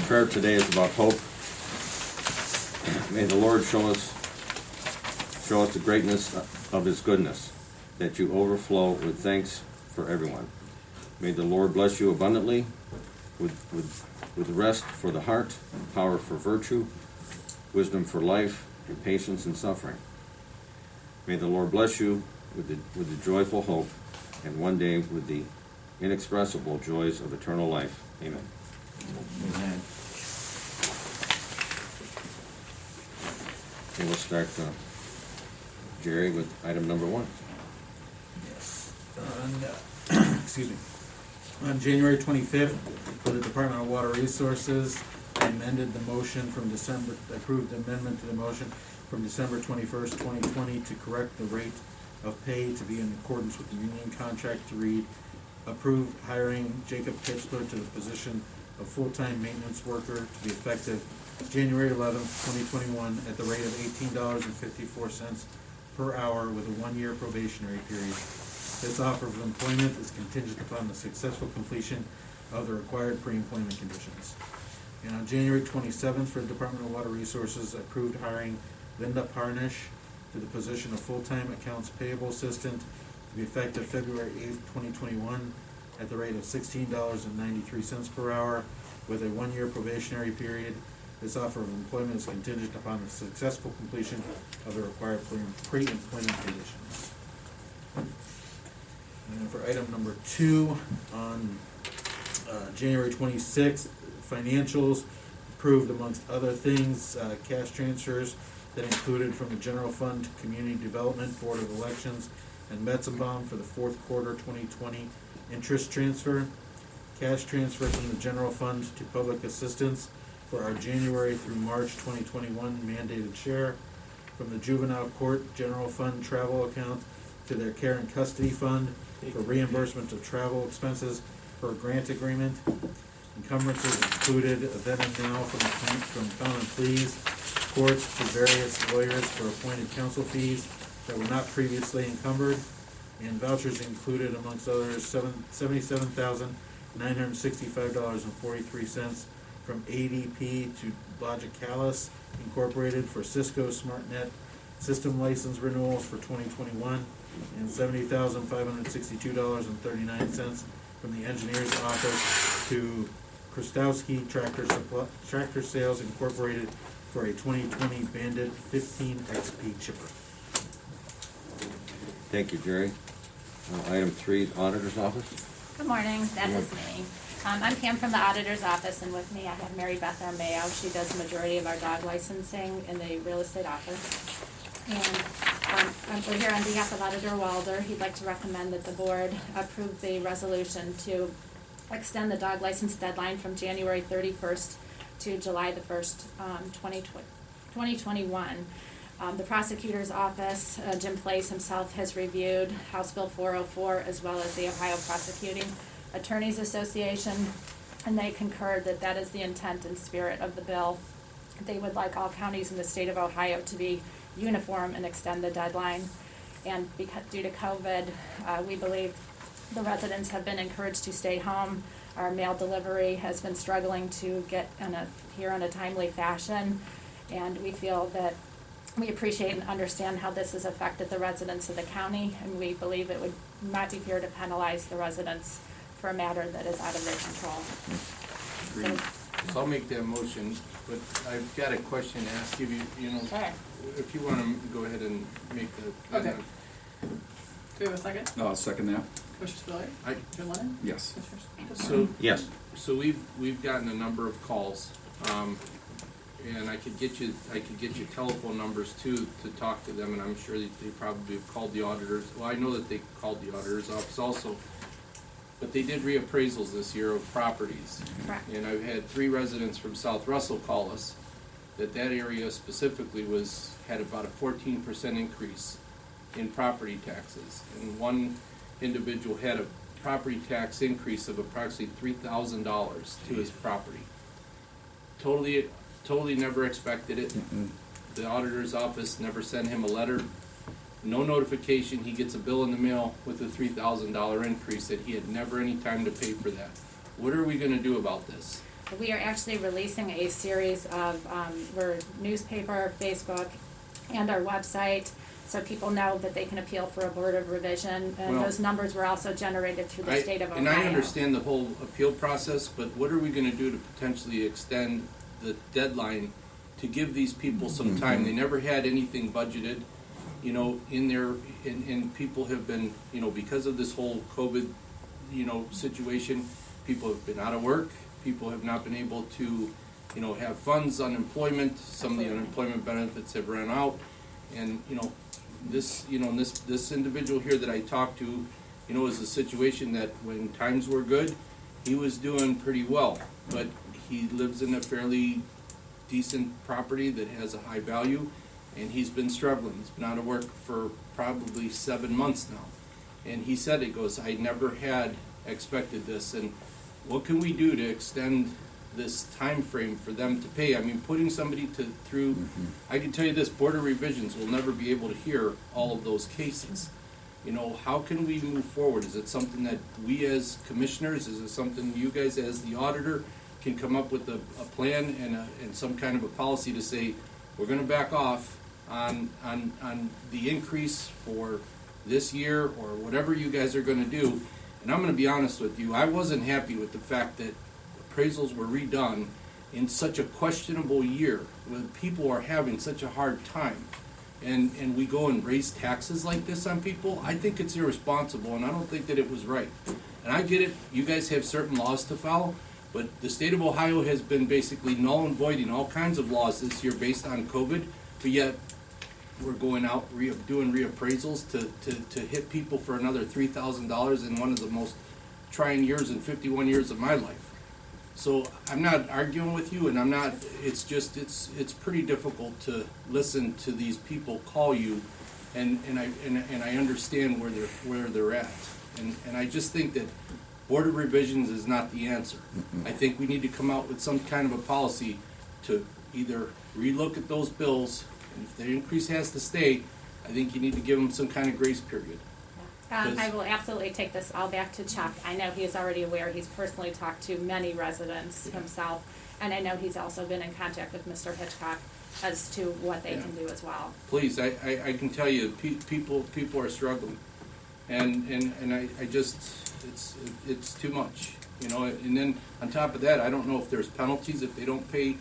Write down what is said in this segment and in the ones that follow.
prayer today is about hope. May the Lord show us the greatness of His goodness, that you overflow with thanks for everyone. May the Lord bless you abundantly with rest for the heart, power for virtue, wisdom for life, and patience in suffering. May the Lord bless you with the joyful hope, and one day with the inexpressible joys of eternal life. Amen. Amen. Okay, we'll start, Jerry, with item number 1. Yes. Excuse me. On January 25th, for the Department of Water Resources, I amended the motion from December, approved the amendment to the motion from December 21st, 2020 to correct the rate of pay to be in accordance with the union contract to read, approve hiring Jacob Pitchler to the position of full-time maintenance worker to be effective January 11th, 2021 at the rate of $18.54 per hour with a 1-year probationary period. This offer of employment is contingent upon the successful completion of the required pre-employment conditions. And on January 27th, for the Department of Water Resources, approved hiring Linda Parnish to the position of full-time accounts payable assistant to be effective February 8th, 2021 at the rate of $16.93 per hour with a 1-year probationary period. This offer of employment is contingent upon the successful completion of the required pre-employment conditions. And for item number 2, on January 26th, financials approved, amongst other things, cash transfers that included from the General Fund to Community Development, Board of Elections, and Metzenbaum for the 4th quarter 2020 interest transfer, cash transfer from the General Fund to Public Assistance for our January through March 2021 mandated share, from the Juvenile Court General Fund travel account to their Care and Custody Fund for reimbursement of travel expenses per grant agreement. Encumbrances included then and now from common pleas, courts to various lawyers for appointed counsel fees that were not previously encumbered, and vouchers included, amongst others, $77,965.43 from ADP to Logicalis Incorporated for Cisco SmartNet system license renewals for 2021, and $70,562.39 from the engineer's office to Krastowski Tractor Sales Incorporated for a 2020 Bandit 15 XP chipper. Thank you, Jerry. Item 3, Auditor's Office. Good morning, that is me. I'm Pam from the Auditor's Office, and with me I have Mary Beth Armao. She does the majority of our dog licensing in the real estate office. And we're here on behalf of Auditor Walder. He'd like to recommend that the board approve the resolution to extend the dog license deadline from January 31st to July the 1st, 2021. The prosecutor's office, Jim Place himself, has reviewed House Bill 404 as well as the Ohio Prosecuting Attorneys Association, and they concurred that that is the intent and spirit of the bill. They would like all counties in the state of Ohio to be uniform and extend the deadline. And because due to COVID, we believe the residents have been encouraged to stay home. Our mail delivery has been struggling to get here in a timely fashion, and we feel that we appreciate and understand how this has affected the residents of the county, and we believe it would not be fair to penalize the residents for a matter that is out of their control. Agreed. So I'll make that motion, but I've got a question to ask you. Sure. If you want to go ahead and make the. Okay. Do we have a second? I'll second that. Commissioner Spillier? I- Jim Lennon? Yes. Commissioner Yes. So we've gotten a number of calls, and I could get you telephone numbers too to talk to them, and I'm sure that they probably have called the auditors. Well, I know that they called the auditor's office also, but they did reappraisals this year of properties. Correct. And I've had 3 residents from South Russell call us that area specifically had about a 14% increase in property taxes, and one individual had a property tax increase of approximately $3,000 to his property. Totally never expected it. The auditor's office never sent him a letter, no notification. He gets a bill in the mail with a $3,000 increase that he had never any time to pay for that. What are we gonna do about this? We are actually releasing a series of, we're newspaper, Facebook, and our website, so people know that they can appeal for a board of revision. And Well- those numbers were also generated through the state of Ohio. And I understand the whole appeal process, but what are we gonna do to potentially extend the deadline to give these people some time? They never had anything budgeted, you know, in their, and people have been, you know, because of this whole COVID, you know, situation, people have been out of work, people have not been able to, you know, have funds, unemployment, some of the Absolutely. unemployment benefits have run out. And, you know, this, you know, this individual here that I talked to, you know, is a situation that when times were good, he was doing pretty well. But he lives in a fairly decent property that has a high value, and he's been struggling. He's been out of work for probably 7 months now. And he said, it goes, I never had expected this, and what can we do to extend this time frame for them to pay? I mean, putting somebody through, I can tell you this, Board of Revisions will never be able to hear all of those cases. You know, how can we move forward? Is it something that we as commissioners, is it something you guys as the auditor can come up with a plan and some kind of a policy to say, we're gonna back off on the increase for this year or whatever you guys are gonna do? And I'm gonna be honest with you, I wasn't happy with the fact that appraisals were redone in such a questionable year, when people are having such a hard time. And we go and raise taxes like this on people, I think it's irresponsible, and I don't think that it was right. And I get it, you guys have certain laws to follow, but the state of Ohio has been basically null and voiding all kinds of laws this year based on COVID, but yet we're going out doing reappraisals to hit people for another $3,000 in one of the most trying years in 51 years of my life. So I'm not arguing with you, and I'm not, it's just, it's pretty difficult to listen to these people call you, and I understand where they're at. And I just think that Board of Revisions is not the answer. I think we need to come out with some kind of a policy to either relook at those bills, and if the increase has to stay, I think you need to give them some kind of grace period. I will absolutely take this all back to Chuck. I know he is already aware, he's personally talked to many residents himself, and I know he's also been in contact with Mr. Hitchcock as to what they can do as well. Please, I can tell you, people are struggling, and I just, it's too much, you know. And then on top of that, I don't know if there's penalties if they don't pay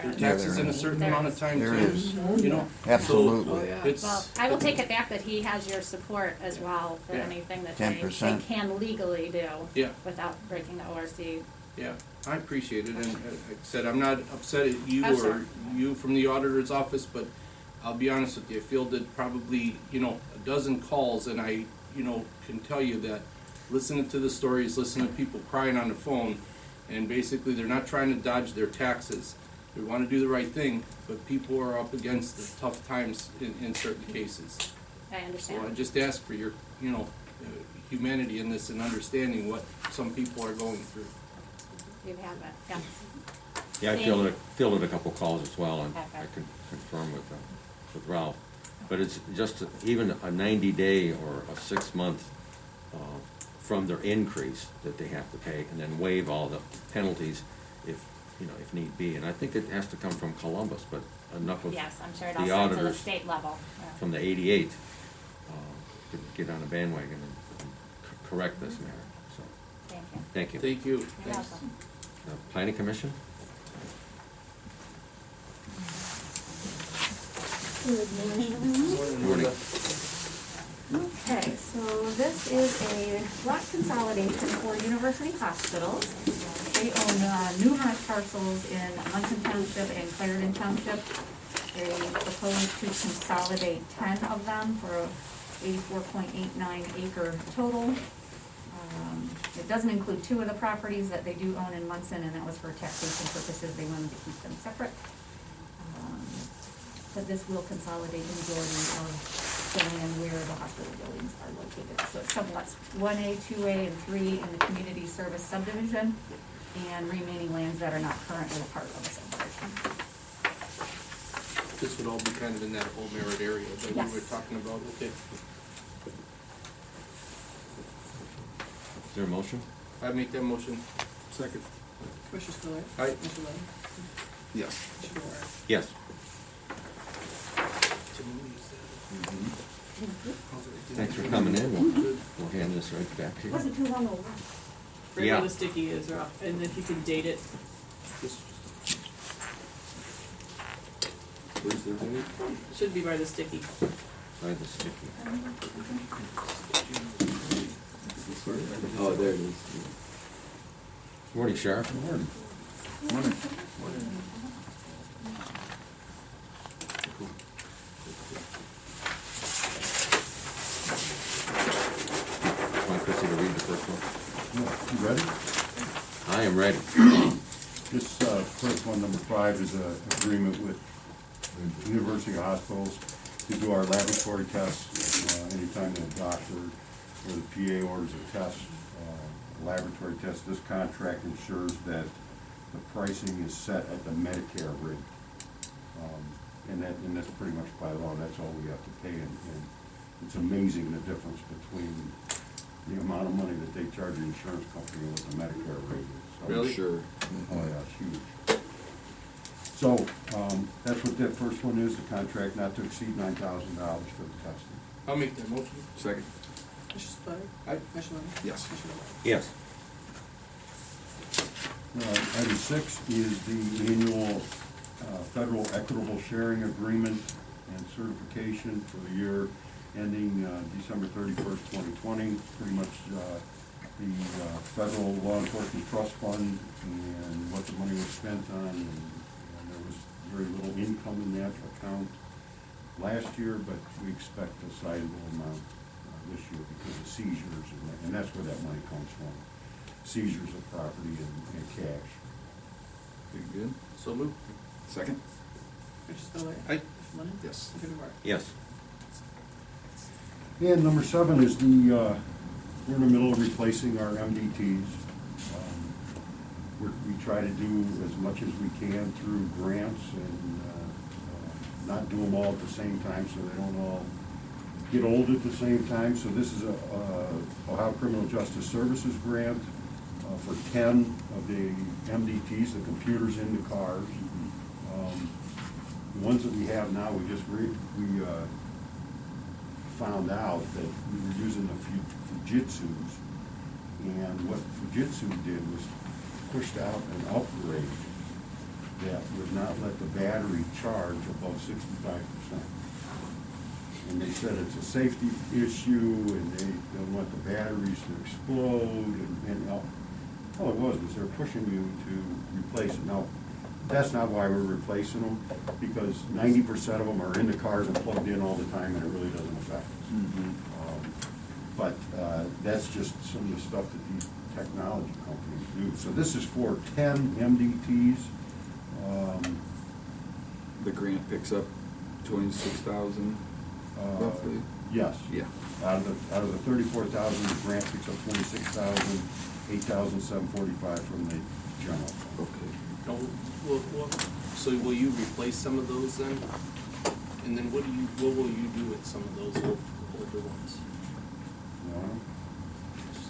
their taxes in a certain amount of time There too. is. You know, Absolutely. Oh, yeah. it's Well, I will take it back that he has your support as well for Yeah. anything that they 10%. can legally do Yeah. without breaking the ORC. Yeah, I appreciate it, and like I said, I'm not upset at you Oh, or sure. you from the auditor's office, but I'll be honest with you, I fielded probably, you know, a dozen calls, and I, you know, can tell you that listening to the stories, listening to people crying on the phone, and basically they're not trying to dodge their taxes. They want to do the right thing, but people are up against the tough times in certain cases. I So I understand. just ask for your, you know, humanity in this and understanding what some people are going through. You have it, yeah. Yeah, I fielded a couple calls as well, and Okay. I can confirm with Ralph. But it's just even a 90-day or a 6-month from their increase that they have to pay, and then waive all the penalties if, you know, if need be. And I think it has to come from Columbus, but enough of Yes, I'm sure it the also to the auditors state level. Yeah. from the 88 to get on a bandwagon and correct this matter. So, Thank you. thank you. Thank you. You're Thanks. welcome. Planning Commission? Morning. Okay, so this is a lot consolidation for University Hospitals. They own numerous parcels in Munson Township and Clarendon Township. They propose to consolidate 10 of them for a 84.89 acre total. It doesn't include 2 of the properties that they do own in Munson, and that was for taxation purposes. They wanted to keep them separate. But this will consolidate the majority of the land where the hospital buildings are located. So it's sublots 1A, 2A, and 3 in the community service subdivision, and remaining lands that are not currently part of the subdivision. This would all be kind of in that whole merit area that Yes. we were talking about, okay? Is there a motion? I make that motion. Second. Commissioner Spillier. Aye. Commissioner Lennon. Yes. Commissioner DeWart. Yes. Thanks for coming in. We'll hand this right back to you. Wasn't too long over. Right Yeah. where the sticky is, and if you can date it. Where's the thing? It should be by the sticky. By the sticky. Oh, there it is. Morning, Sheriff. Morning. Want Chrissy to read the first one? Yeah, you ready? I am ready. This first one, number 5, is an agreement with the University Hospitals to do our laboratory tests. Anytime the doctor or the PA orders a test, laboratory test, this contract ensures that the pricing is set at the Medicare rate. And that's pretty much by law, that's all we have to pay. And it's amazing the difference between the amount of money that they charge the insurance company and what the Medicare rate is. So- Really? Sure. Oh, yeah, it's huge. So, that's what that first one is, the contract not to exceed $9,000 for the testing. I'll make that motion. Second. Commissioner Spillier. Aye. Commissioner Lennon. Yes. Commissioner DeWart. Yes. Item 6 is the annual federal equitable sharing agreement and certification for the year ending December 31st, 2020. Pretty much the federal law enforcement trust fund and what the money was spent on. And there was very little income in that account last year, but we expect a sizable amount this year because of seizures, and that's where that money comes from. Seizures of property and cash. Pretty good. So moved. Second? Commissioner Spillier. Aye. Commissioner Lennon. Yes. Commissioner DeWart. Yes. And number 7 is we're in the middle of replacing our MDTs. We try to do as much as we can through grants and not do them all at the same time so they don't all get old at the same time. So this is a Ohio Criminal Justice Services grant for 10 of the MDTs, the computers in the cars. The ones that we have now, we found out that we were using the Fujitsus, and what Fujitsu did was pushed out an upgrade that would not let the battery charge above 65%. And they said it's a safety issue, and they don't want the batteries to explode, and all it was they're pushing you to replace it. Now, that's not why we're replacing them, because 90% of them are in the cars and plugged in all the time, and it really doesn't affect us. But that's just some of the stuff that these technology companies do. So this is for 10 MDTs. The grant picks up 26,000 roughly? Yes. Yeah. Out of the 34,000, the grant picks up 26,000, 8,745 from the general fund. Okay. No, so will you replace some of those then? And then what will you do with some of those older ones?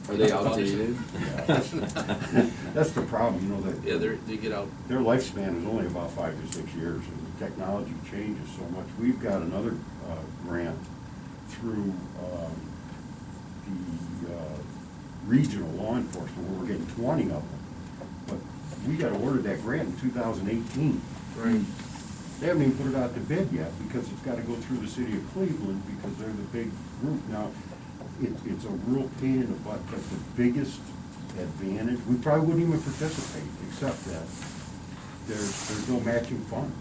Are they outdated? That's the problem, you know, that. Yeah, they get out. Their lifespan is only about 5 to 6 years, and the technology changes so much. We've got another grant through the regional law enforcement where we're getting 20 of them. But we got awarded that grant in 2018. Right. They haven't even put it out to bid yet because it's got to go through the city of Cleveland because they're the big group. Now, it's a real pain in the butt, but the biggest advantage, we probably wouldn't even participate except that there's no matching funds.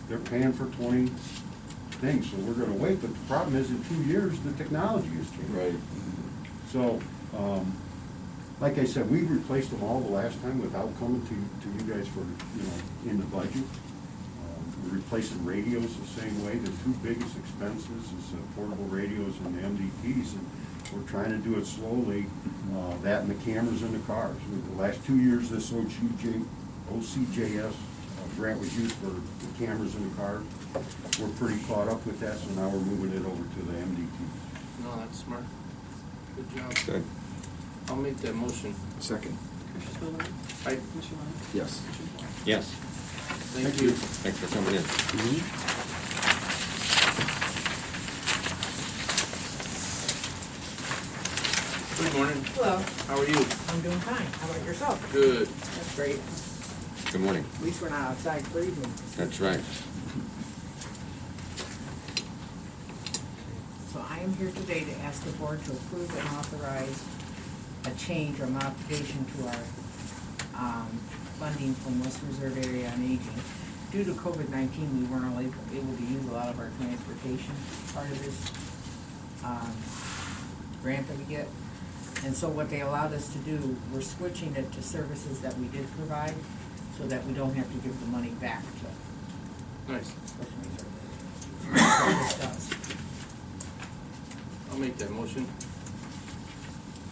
They're paying for 20 things, so we're gonna wait, but the problem is in 2 years, the technology has changed. Right. So, like I said, we replaced them all the last time without coming to you guys for, in the budget. We're replacing radios the same way. The 2 biggest expenses is portable radios and the MDTs, and we're trying to do it slowly. That and the cameras in the cars. The last 2 years, this OCJS grant was used for the cameras in the cars. We're pretty caught up with that, so now we're moving it over to the MDTs. No, that's smart. Good job. Good. I'll make that motion. Second. Commissioner Spillier. Aye. Commissioner Lennon. Yes. Commissioner DeWort. Yes, Thank you. thanks for coming in. Good morning. Hello, How are you? I'm doing fine. How about yourself? Good. That's great. Good morning. At least we're not outside freezing. That's right. So I am here today to ask the board to approve and authorize a change or modification to our funding from West Reserve Area on Aging. Due to COVID-19, we weren't able to use a lot of our transportation part of this grant that we get. And so what they allowed us to do, we're switching it to services that we did provide so that we don't have to give the money back to Nice. West Reserve. That's what this does. I'll make that motion.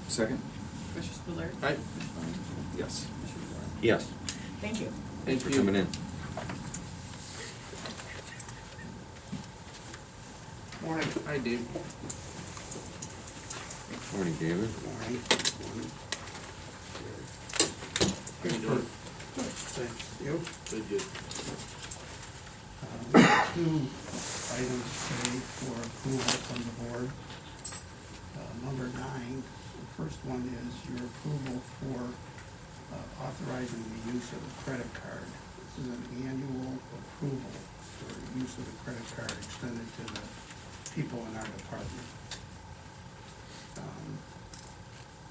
Second? Commissioner Spillier. Aye. Commissioner Lennon. Yes. Commissioner DeWort. Yes, Thank you. thanks Thank for you. coming in. Morning. Hi, Dave. Morning, David. How you doing? Thanks. You? Good, good. We have two items today for approval from the board. Number 9, the first one is your approval for authorizing the use of a credit card. This is an annual approval for use of the credit card extended to the people in our department.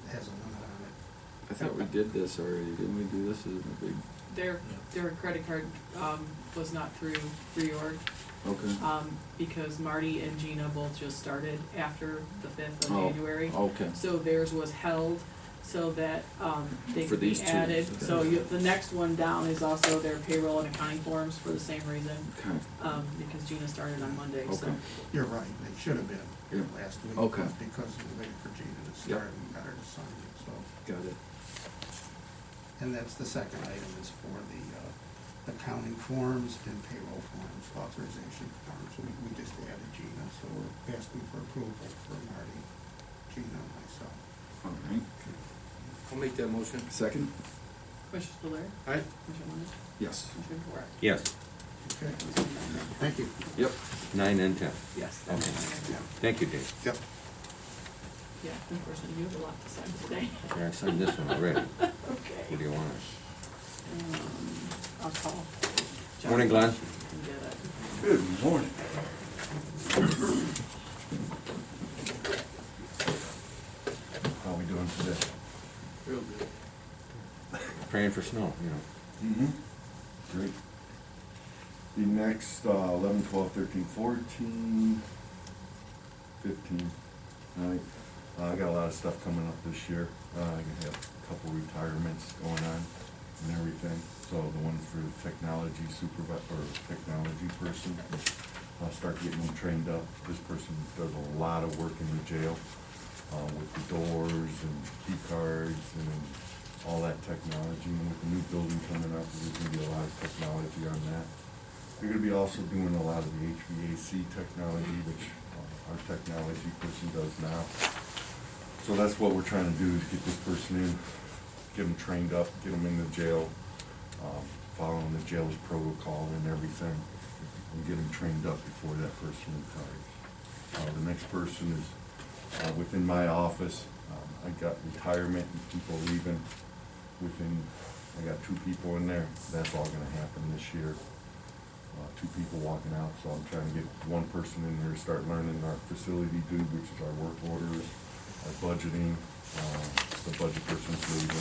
It has a limit on it. I thought we did this already. Didn't we do this as a big? Their credit card, was not through reorg, Okay. because Marty and Gina both just started after the 5th of Oh, January. Okay. So theirs was held so that, they For could be these two, added. okay. So the next one down is also their payroll and accounting forms for the same reason, Okay. because Gina started on Monday, so. Okay. You're right, they should have been Yeah. last week. Okay. But because we waited for Gina to start, we got her to sign it, so. Got it. And that's the second item, is for the accounting forms and payroll forms, authorization forms. We just added Gina, so we're asking for approval for Marty, Gina, and myself. All right. I'll make that motion. Second? Commissioner Spillier. Aye. Commissioner Lennon. Yes. Commissioner DeWort. Yes, Okay, thank you. Yep. 9 and 10. Yes. that's Okay. fine. Thank you, Dave. Yep. Yeah, unfortunately, you have a lot to sign today. Yeah, I signed this one already. What Okay. do you want? I'll call. John Morning, Glenn. and get it. Good morning. How we doing today? Real good. Praying for snow, you know. Mm-hmm. Great. The next, 11, 12, 13, 14, 15, right? I got a lot of stuff coming up this year. I have a couple retirements going on and everything. So the one for the technology supervisor, or technology person, I'll start getting them trained up. This person does a lot of work in the jail, with the doors and key cards and all that technology. And with the new building coming up, there's gonna be a lot of technology on that. They're gonna be also doing a lot of the HVAC technology, which our technology person does now. So that's what we're trying to do, is get this person in, get them trained up, get them in the jail, following the jail's protocol and everything, and get them trained up before that person retires. The next person is within my office. I got retirement and people leaving I got 2 people in there. That's all gonna happen this year. 2 people walking out, so I'm trying to get one person in there to start learning our facility dude, which is our work orders, our budgeting, the budget person's leaving.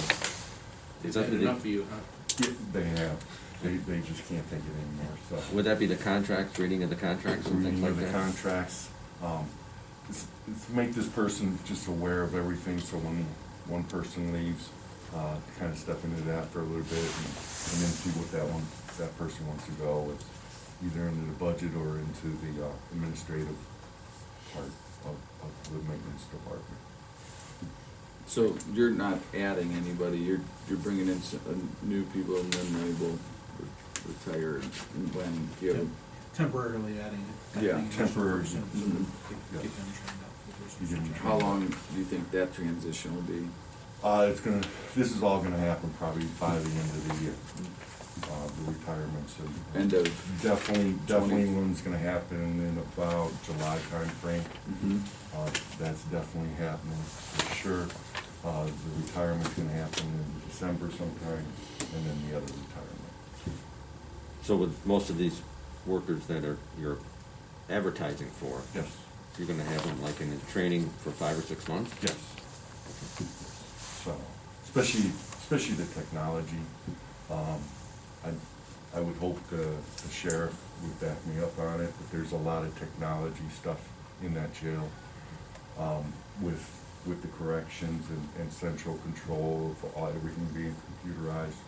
Is that that the- enough for you, huh? Yeah, they have, they just can't take it anymore, so. Would that be the contracts, reading of the contracts and things Reading like of the that? contracts, it's to make this person just aware of everything, so when one person leaves, kind of step into that for a little bit and then see what that person wants to go with, either into the budget or into the administrative part of the maintenance department. So you're not adding anybody, you're bringing in new people and then they will retire when you have. Temporarily adding it. Yeah, adding an additional temporary. person, Mhm. so Get them trained up. for the You person. didn't- How long do you think that transition will be? This is all gonna happen probably by the end of the year, the retirements. End of Definitely one's gonna happen in about July timeframe. That's definitely happening for sure. The retirement's gonna happen in December sometime, and then the other retirement. So with most of these workers that you're advertising for, Yes, you're gonna have them like in training for 5 or 6 months? yes. So, especially the technology, I would hope the sheriff would back me up on it, but there's a lot of technology stuff in that jail, with the corrections and central control of everything being computerized.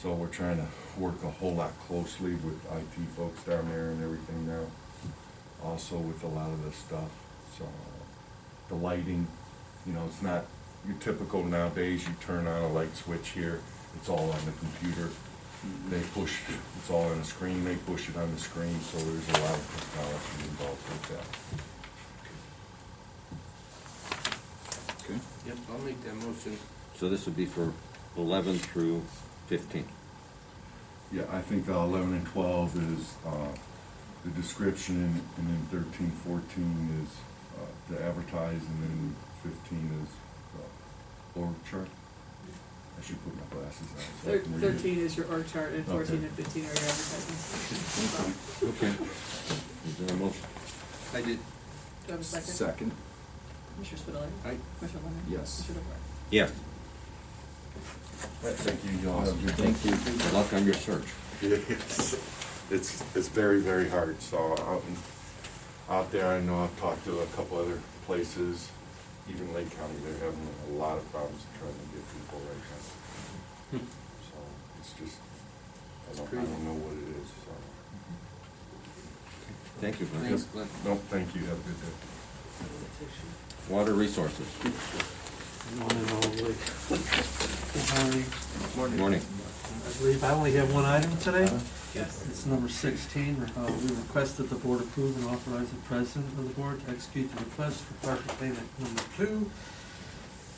So we're trying to work a whole lot closely with IT folks down there and everything now, also with a lot of this stuff. So the lighting, it's not your typical nowadays, you turn on a light switch here, it's all on the computer. It's all on the screen, they push it on the screen, so there's a lot of technology involved with that. Okay. Yep, I'll make that motion. So this would be for 11 through 15. Yeah, I think 11 and 12 is the description, and then 13, 14 is the advertise, and then 15 is org chart. I should put my glasses on so I can read it. 13 is your org chart, and 14 Okay. and 15 are your advertising. Okay. Is there a motion? I did. Do I have a second? Second, Commissioner Spudler? Aye. Commissioner Lennon? Yes. Commissioner DeBoer? Yes. Thank you, y'all. have a good day. thank you. Good luck on your search. It's very, very hard, so out there, I know I've talked to a couple other places, even Lake County, they're having a lot of problems trying to get people right now. So, it's just, I don't know what it is, so. Thank you, Glenn. Thanks, Glenn. No, thank you, have a good day. Water resources. One and only. Good morning. Morning. I believe I only have one item today. Yes. It's number 16. We request that the board approve and authorize the president of the board to execute the request for partial payment number 2,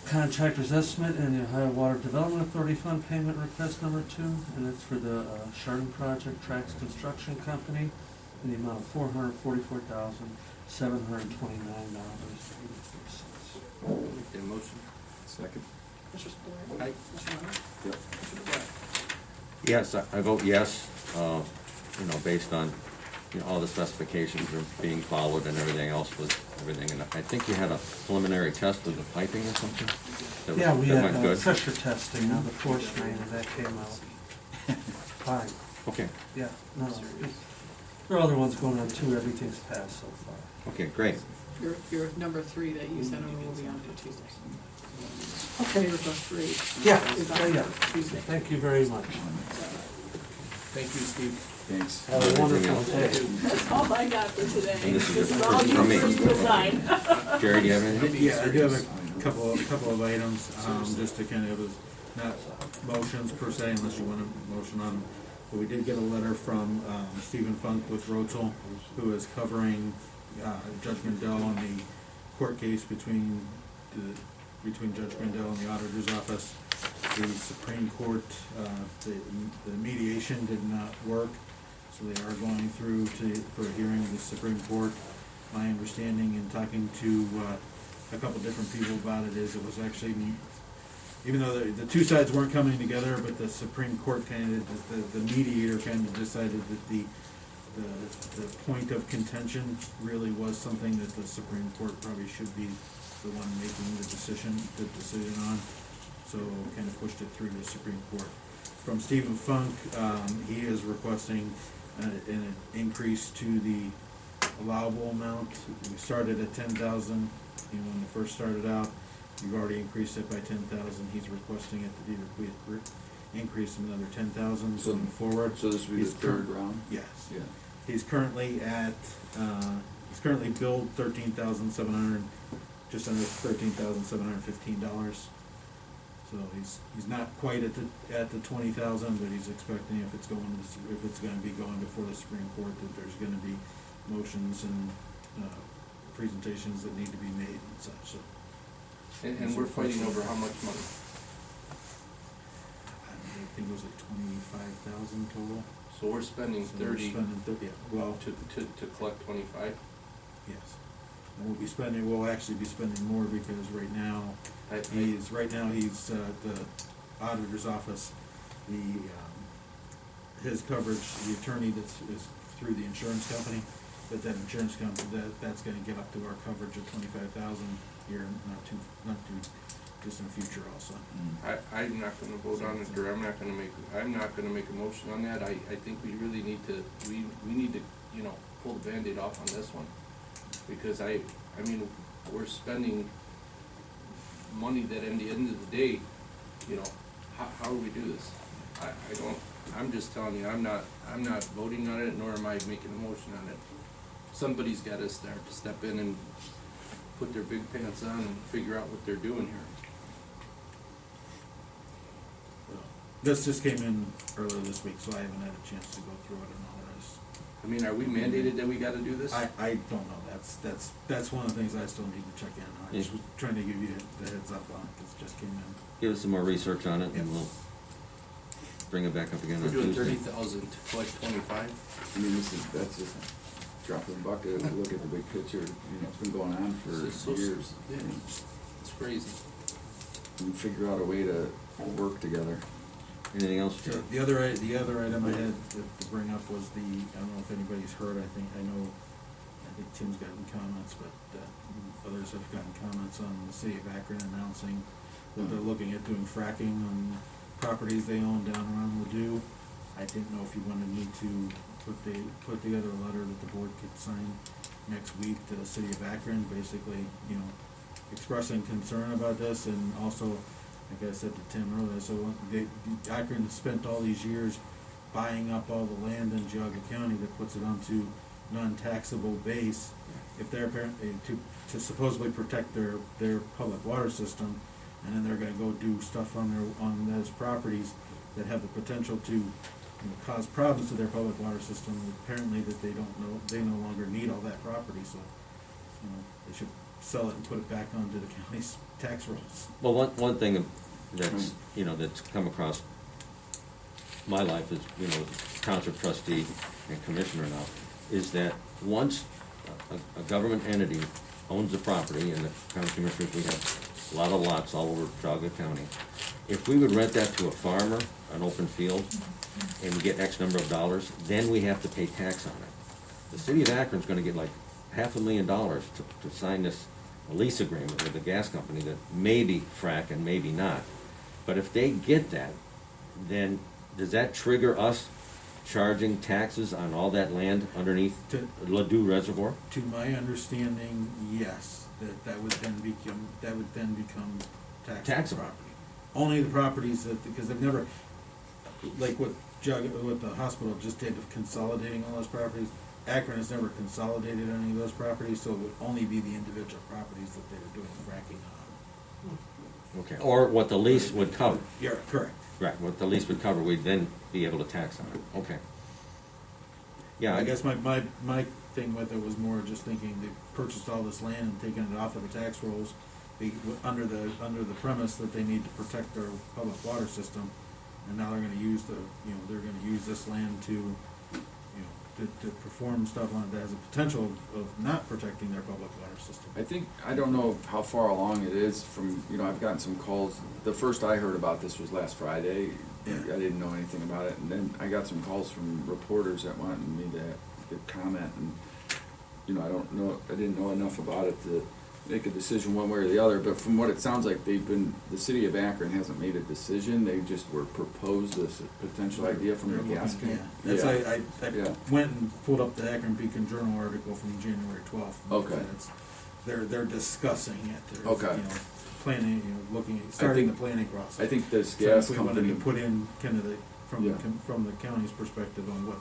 contractor's estimate, and the Ohio Water Development Authority Fund payment request number 2, and it's for the Chardon Project Tracks Construction Company in the amount of $444,729.84. Make that motion. Second. Commissioner Spudler? Aye. Commissioner Lennon? Yep. Commissioner DeBoer? Yes, I vote yes, based on, all the specifications are being followed and everything else with everything. And I think you had a preliminary test of the piping or something? That Yeah, we that had went good? pressure testing on the force main, and that came out fine. Okay, Yeah, no, there are other ones going on too, everything's passed so far. okay, great. Your number 3 that you sent over will be on for Tuesday. Okay. Request 3. Yeah, Is on yeah. for Tuesday. Thank you very much. Thank you, Steve. Thanks. Have a wonderful day. That's all I got for today. And this is all you from me. for you to sign. Jerry, do you have anything? Yeah, I do have a couple of items, just to kind of, not motions per se, unless you want a motion on them. But we did get a letter from Stephen Funk with Rotzel, who is covering Judge Mandel on the court case between Judge Mandel and the auditor's office. The Supreme Court, the mediation did not work, so they are going through for a hearing of the Supreme Court. My understanding in talking to a couple different people about it is it was actually, even though the two sides weren't coming together, but the Supreme Court the mediator kind of decided that the point of contention really was something that the Supreme Court probably should be the one making the decision on. So kind of pushed it through the Supreme Court. From Stephen Funk, he is requesting an increase to the allowable amount. We started at 10,000, when it first started out. You've already increased it by 10,000. He's requesting it to be increased another 10,000 So- going forward. So this will be the He's third round? Yes. Yeah. He's currently billed $13,700, just under $13,715. So he's not quite at the 20,000, but he's expecting if it's going to be going before the Supreme Court, that there's going to be motions and presentations that need to be made and such. So And we're fighting over how much money? I think it was like 25,000 total. So we're spending So we're 30 spending 30, yeah, well, to collect 25? yes. And we'll actually be spending more because right now, he's the auditor's office, his coverage, the attorney is through the insurance company, but that insurance company, that's gonna get up to our coverage of 25,000 here, not too distant future also. I'm not gonna vote on it, or I'm not gonna make a motion on that. I think we really need to, we need to, you know, pull the Band-Aid off on this one. Because I mean, we're spending money that at the end of the day, you know, how do we do this? I'm just telling you, I'm not voting on it, nor am I making a motion on it. Somebody's gotta start to step in and put their big pants on and figure out what they're doing here. This just came in earlier this week, so I haven't had a chance to go through it and all the rest. I mean, are we mandated that we gotta do this? I don't know, that's one of the things I still need to check in on. I was Yeah. trying to give you the heads up on it, because it just came in. Give us some more research on it, and Yes. we'll bring it back up again We're on doing Tuesday. 30,000 to collect 25? I mean, that's just a drop in the bucket. If you look at the big picture, you know, it's been going on for It's so- years. Yeah, it's crazy. And figure out a way to work together. Anything else, So Joe? the other item I had to bring up was I don't know if anybody's heard, I think Tim's gotten comments, but others have gotten comments on the city of Akron announcing that they're looking at doing fracking on properties they own down around Ladue. I didn't know if you wanted me to put together a letter that the board could sign next week to the city of Akron, basically, you know, expressing concern about this, and also, like I said to Tim earlier, so Akron spent all these years buying up all the land in Geauga County that puts it onto non-taxable base. If they're apparently to supposedly protect their public water system, and then they're gonna go do stuff on those properties that have the potential to, you know, cause problems to their public water system, apparently that they no longer need all that property, so, you know, they should sell it and put it back onto the county's tax rolls. Well, one thing that's, you know, that's come across my life as, you know, township trustee and commissioner now, is that once a government entity owns the property, and the county commissioners, we have a lot of lots all over Geauga County, if we would rent that to a farmer, an open field, and we get X number of dollars, then we have to pay tax on it. The city of Akron's gonna get like $500,000 to sign this lease agreement with the gas company that maybe frack and maybe not. But if they get that, then does that trigger us charging taxes on all that land underneath Ladue Reservoir? To my understanding, yes, that would then become taxable Taxable. property. Only the properties because they've never, like what the hospital just did of consolidating all those properties, Akron has never consolidated any of those properties, so it would only be the individual properties that they were doing fracking on. Okay. Or what the lease would cover. Yeah, correct. Right, what the lease would cover, we'd then be able to tax on it. Okay. Yeah, I guess my thing with it was more just thinking they purchased all this land and taking it off of the tax rolls under the premise that they need to protect their public water system, and now they're gonna use they're gonna use this land to, to perform stuff on it that has a potential of not protecting their public water system. I don't know how far along it is from, I've gotten some calls. The first I heard about this was last Friday. Yeah. I didn't know anything about it, and then I got some calls from reporters that wanted me to give comment, and, I didn't know enough about it to make a decision one way or the other, but from what it sounds like, the city of Akron hasn't made a decision, they just were proposed this potential idea from the gas company. That's I Yeah. went and pulled up the Akron Beacon Journal article from January 12th. Okay. They're discussing it. They're, Okay. Planning, looking at starting the think- planning process. I think this So gas if we wanted company. to put in kind of Yeah. from the county's perspective on what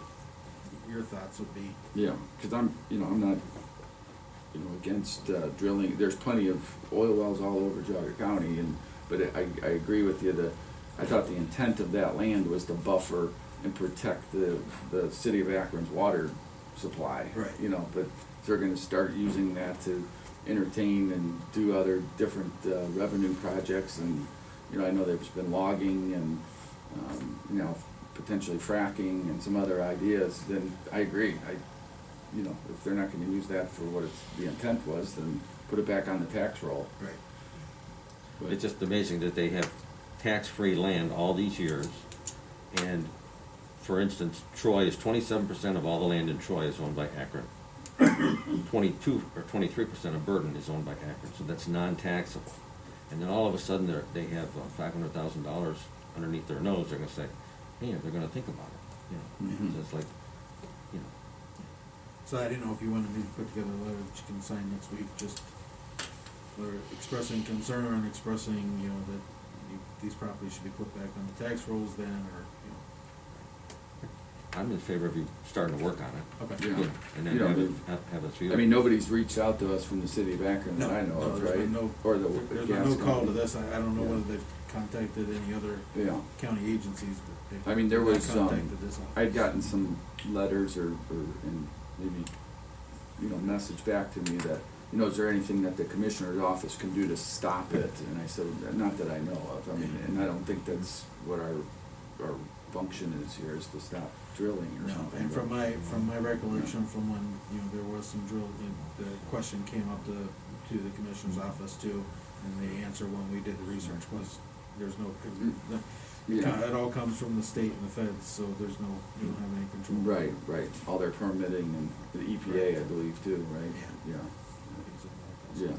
your thoughts would be. Yeah, because I'm not, against drilling. There's plenty of oil wells all over Geauga County, but I agree with you that I thought the intent of that land was to buffer and protect the city of Akron's water supply. Right. But if they're going to start using that to entertain and do other different revenue projects, and, you know, I know there's been logging and, you know, potentially fracking and some other ideas, then I agree. You know, if they're not gonna use that for what the intent was, then put it back on the tax roll. Right. But- It's just amazing that they have tax-free land all these years, and, for instance, Troy is 27% of all the land in Troy is owned by Akron. 22 or 23% of Burton is owned by Akron, so that's non-taxable. And then all of a sudden, they have $500,000 underneath their nose, they're gonna say, hey, they're gonna think about it, you know? Mhm. So it's like, you know, So I didn't know if you wanted me to put together a letter that you can sign next week, just, or expressing concern, expressing, you know, that these properties should be put back on the tax rolls then, or, you I'm in favor of you starting to work on it. know. Okay. Yeah. you know, And then You know, have us view I it. mean, nobody's reached out to us from the city of Akron that No, I know no, of, there's right? been no- Or the There's gas been no call to company. this, I don't know Yeah. whether they've contacted any other Yeah. county agencies, but they've. I mean, there not was, contacted this office. I'd gotten some letters or and maybe, you know, message back to me that, you know, is there anything that the commissioner's office can do to stop it? And I said, not that I know of. I mean, and I don't think that's what our function is here, is to stop drilling or No, something. and from my recollection from when, you know, there was some drill, the question came up to the commissioner's office too, and the answer when we did the research was, there's no, Yeah. it all comes from the state and the feds, so there's no, you don't have any control. Right. All their permitting and the EPA, I believe, too, right? Yeah. Yeah.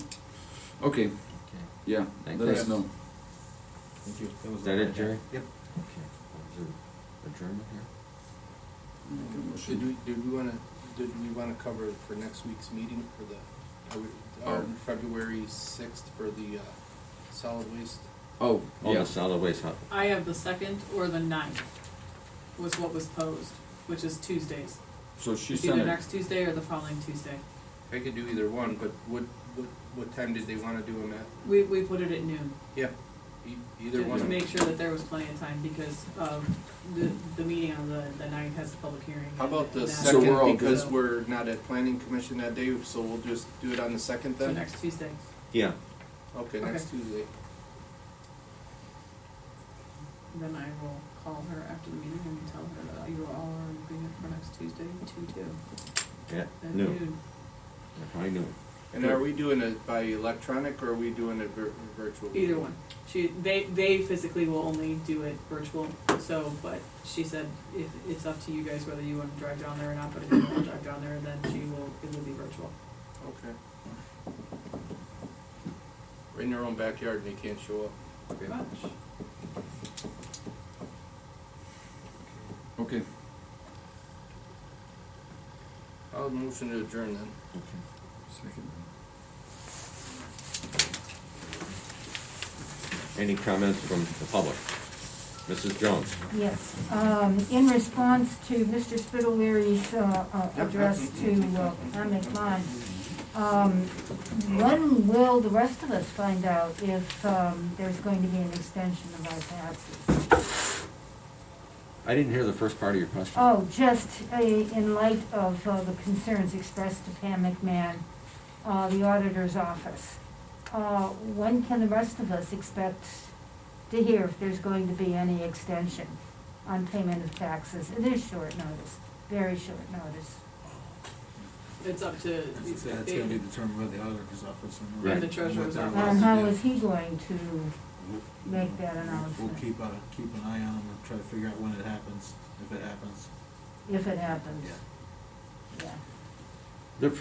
Okay, yeah, Thanks. let us know. Thank you. was Is that all I it, had. Jerry? Yep. Okay. Is there adjournment here? Did we wanna cover it for next week's meeting for February 6th for the, solid waste? Oh, Oh, yeah. the solid waste, huh? I have the 2nd or the 9th was what was posed, which is Tuesdays. So she It's sent either it. next Tuesday or the following Tuesday. I could do either one, but what time did they wanna do them at? We put it at noon. Yeah, either To one. make sure that there was plenty of time, because the meeting on the 9th has a public hearing. How about the and that- So we're all second, because good. we're not at planning commission that day, so we'll just do it on the 2nd So then? next Tuesday. Yeah. Okay, next Tuesday. Then I will call her after the meeting and tell her that you all are doing it for next Tuesday, 2/2. At At noon. Probably noon. And are we doing it by electronic, or are we doing it virtual? Either one. They physically will only do it virtual, so, but she said if it's up to you guys whether you want to drive down there or not, but if you want to drive down there, then it will be virtual. Okay. Right in their own backyard and they can't show up. Pretty much. Okay. I'll motion to adjourn then. Second. Any comments from the public? Mrs. Jones? Yes, in response to Mr. Spitaler's address to Emmett Lund, when will the rest of us find out if there's going to be an extension of our passes? I didn't hear the first part of your question. Oh, just in light of the concerns expressed to Pam McMahon, the auditor's office. When can the rest of us expect to hear if there's going to be any extension on payment of taxes? It is short notice, very short notice. It's up to. It's gonna be determined by the auditor's office. And the treasurer's office. And how is he going to make that We'll announcement? keep an eye on them and try to figure out when it happens, if it happens. If it happens, Yeah. yeah.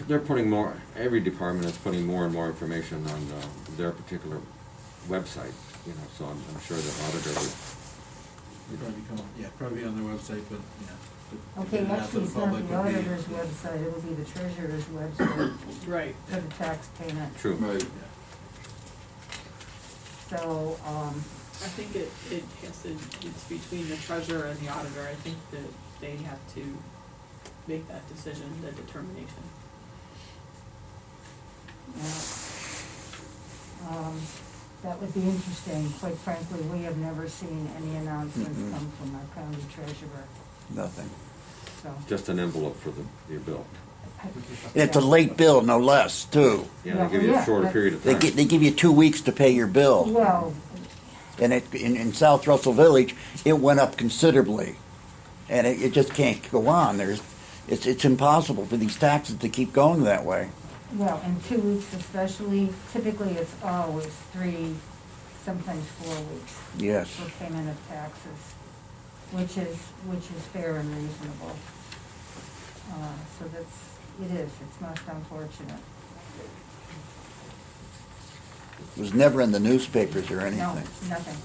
They're putting more, every department is putting more and more information on their particular website, you know, so I'm sure the auditor would, Probably be on their website, but, yeah. to Okay, get it out to actually, the it's not public the would be- auditor's website, it will be the treasurer's website Right. for the tax payment. True. Right. Yeah. So, I think it has to, it's between the treasurer and the auditor. I think that they have to make that decision, the determination. that would be interesting. Quite frankly, we have never seen any announcements Mhm. come from our county treasurer, Nothing. so. just an envelope for your bill. And it's a late bill, no less, too. Yeah, they give you a shorter period of They time. they give you 2 weeks to pay your bill. Well, And in South Russell Village, it went up considerably. And it just can't go on. It's impossible for these taxes to keep going that way. well, in 2 weeks especially, typically it's always 3, sometimes 4 weeks Yes. for payment of taxes, which is fair and reasonable. So it's most unfortunate. It was never in the newspapers or No, anything. nothing.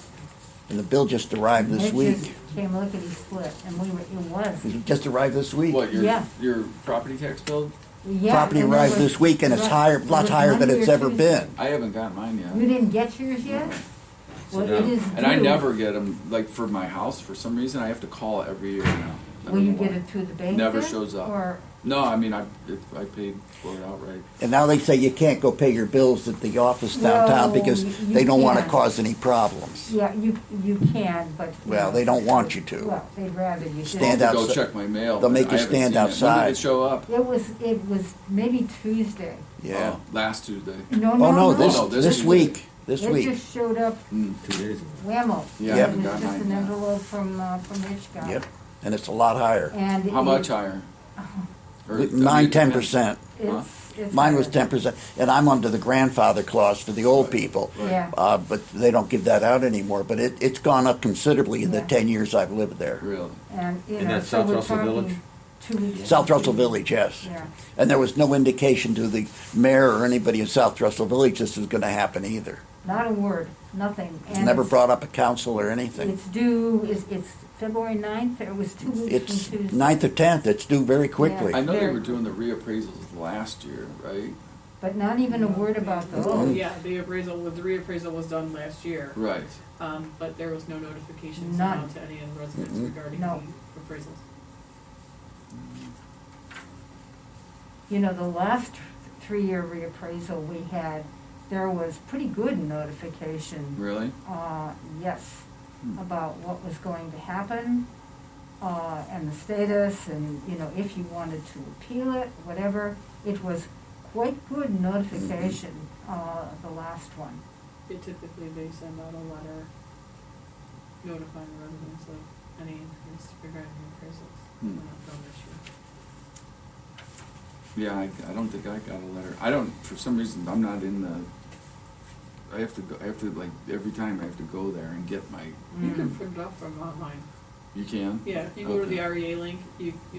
And the bill just arrived this It week. just came lickety-split, and it was. It just arrived this week. What, Yeah. your property tax bill? Yeah, Property and there arrived was- this week, and it's right, higher, it lots was higher than Monday it's or ever Tuesday. been. I haven't gotten mine yet. You didn't get yours yet? Well, it is And I due. never get them, like for my house, for some reason, I have to call every year now. I Will don't you know get why. it through the bank Never then? shows up. Or, No, I mean, I paid for it outright. And now they say you can't go pay your bills at the office downtown No, because you they don't want to can. cause any problems. yeah, you can, but. Well, they don't want you to. Well, they'd rather you Stand didn't. Go outside. check my mail. They'll but make I you haven't stand seen it. When outside. did it show up? It was maybe Tuesday. Yeah. Oh, last Tuesday. No, Oh, no, no, no, this this week, this It week. just showed up Mm. 2 days ago. whammo. Yeah, I Yep. It haven't was got just mine an yet. envelope from Rich guy. Yep, and it's a lot higher. And How much higher? Or- I mean, Mine, it depends. 10%. It's Mine was higher. 10%, and I'm under the grandfather clause for the old people. Yeah. But they don't give that out anymore, but it's gone up considerably in the Yeah. 10 years I've lived there. Really? And, And that's South Russell Village? 2 weeks. South Russell Village, yes. Yeah. And there was no indication to the mayor or anybody in South Russell Village this was gonna happen either. Not a word, nothing. And Never it's- brought up a council or anything. It's due, it's February 9th, it was 2 weeks It's from Tuesday. 9th or 10th, it's due very quickly. I know they Very- were doing the reappraisals last year, right? But not even a word about those. Oh, yeah, the reappraisal was done last year, Right. but there was no notification sent None. out to any of the residents Mhm. regarding No. the appraisals. You know, the last 3-year reappraisal we had, there was pretty good notification. Really? Yes, Hmm. about what was going to happen, and the status, and, you know, if you wanted to appeal it, whatever. It was quite good notification, the last one. Typically, they send out a letter notifying the residents of any increase regarding the appraisals. Hmm. They're not done this year. Yeah, I don't think I got a letter. I don't, for some reason, I'm not in the, I have to, like, every time I have to go there and get my, You can print it off from online. you can? Yeah, if you go to the Okay. REA link,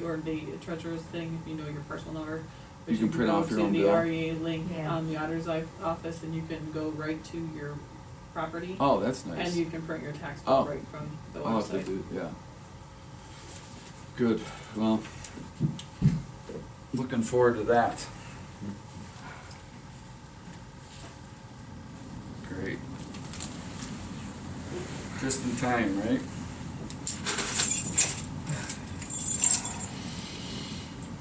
or the treasurer's thing, if you know your personal number. but You can print off your own bill? Go to the REA link Yeah. on the auditor's office, and you can go right to your property. Oh, that's nice. And you can print your tax Oh. bill right from the I'll have to website. do, yeah. Good, well, looking forward to that. Great. Just in time, right?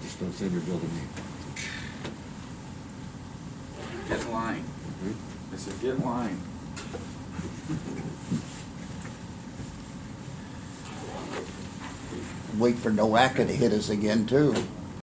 Just don't send your bill to me. Get in line. I said, get in line. Wait for NOACA to hit us again, too.